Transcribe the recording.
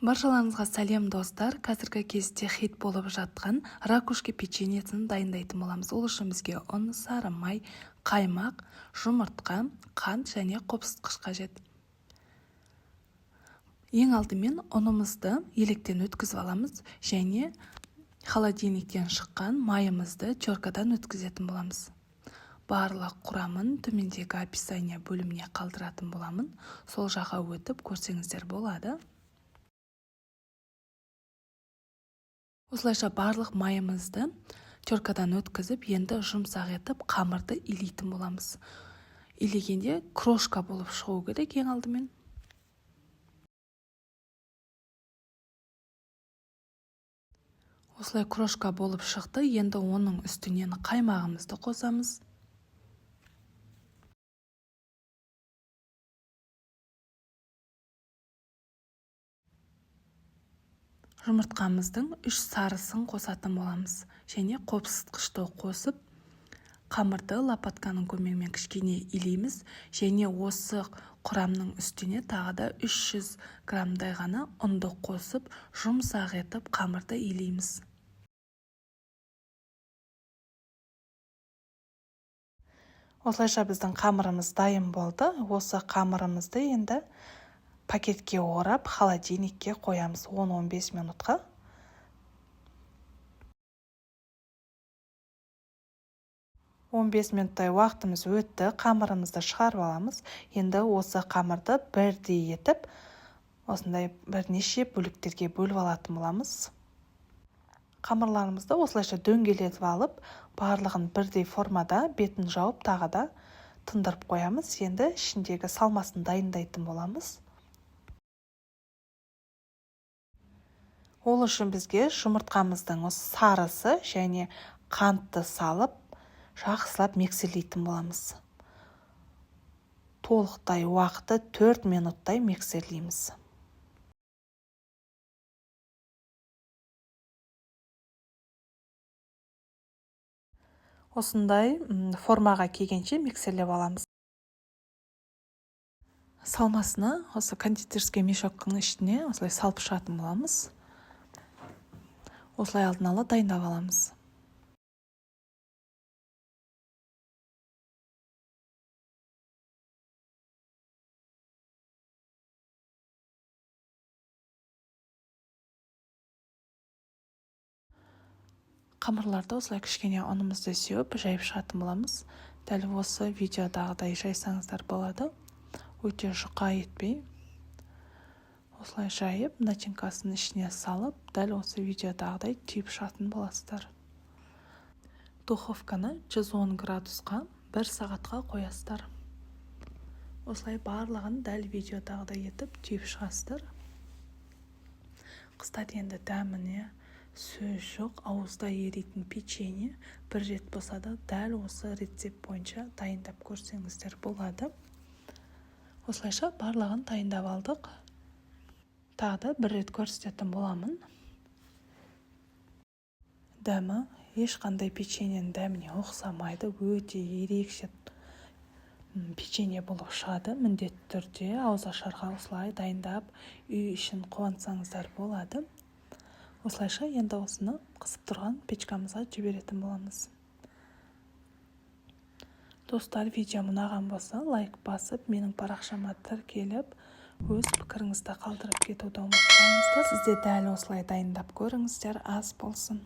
Баршаларыңызға сәлем достар. Қазіргі кезде хит болып жатқан ракушки печеньесін дайындайтын боламыз. Ол үшін бізге ұн, сары май, қаймақ, жұмыртқа, қант және қопсытқыш қажет. Ең алдымен ұнымызды електен өткізіп аламыз және холодильниктен шыққан майымызды теркадан өткізетін боламыз. Барлық құрамын төмендегі описание бөліміне қалдыратын боламын. Сол жаққа өтіп көрсеңіздер болады. Осылайша барлық майымызды теркадан өткізіп, енді жұмсақ етіп қамырды илейтін боламыз. Илегенде крошка болып шығу керек ең алдымен. Осылай крошка болып шықты. Енді оның үстінен қаймағымызды қосамыз. Жұмыртқамыздың 3 сарысын қосатын боламыз және қопсытқышты қосып, қамырды лопатканың көмегімен кішкене илейміз және осы құрамның үстіне тағы да 300 граммдай ғана ұнды қосып, жұмсақ етіп қамырды илейміз. Осылайша біздің қамырымыз дайын болды. Осы қамырымызды енді пакетке орап, холодильникке қоямыз 10-15 минутқа. Он 15 минуттай уақытымыз өтті, қамырымызды шығарып аламыз. Енді осы қамырды бірдей етіп, осындай бірнеше бөліктерге бөліп алатын боламыз. Қамырларымызды осылайша дөңгелетіп алып, барлығын бірдей формада бетін жауып, тағы да тындырып қоямыз. Енді ішіндегі салмасын дайындайтын боламыз. Ол үшін бізге жұмыртқамыздың осы сарысы және қантты салып, жақсылап миксерлейтін боламыз. Толықтай уақыты 4 минуттай миксерлейміз. Осындай формаға келгенше миксерлеп аламыз. Салмасына осы кондитерский мешоктың ішіне осылай салып шығатын боламыз. Осылай алдын ала дайындап аламыз. Қамырларды осылай кішкене ұнымызды сеуіп, жайып шығатын боламыз. Дәл осы видеодағыдай жайсаңыздар болады. Өте жұқа етпей. Осылай жайып, начинкасын ішіне салып, дәл осы видеодағыдай түйіп шығатын боласыздар. Духовканы 110 градусқа 1 сағатқа қоясыздар. Осылай барлығын дәл видеодағыдай етіп түйіп шығасыздар. Қыздар, енді дәміне сөз жоқ, ауызда еритін печенье бір рет болса да дәл осы рецепт бойынша дайындап көрсеңіздер болады. Осылайша барлығын дайындап алдық. Тағы да бір рет көрсететін боламын. Дәмі ешқандай печеньенің дәміне ұқсамайды. Өте ерекше печенье болып шығады. Міндетті түрде ауызашарға осылай дайындап, үй ішін қуантсаңыздар болады. Осылайша енді осыны қысып тұрған печкамызға жіберетін боламыз. Достар, видео ұнаған болса, лайк басып, менің парақшама тіркеліп, өз пікіріңізді қалдырып кетуді ұмытпаңыздар. Сізде дәл осылай дайындап көріңіздер, ас болсын.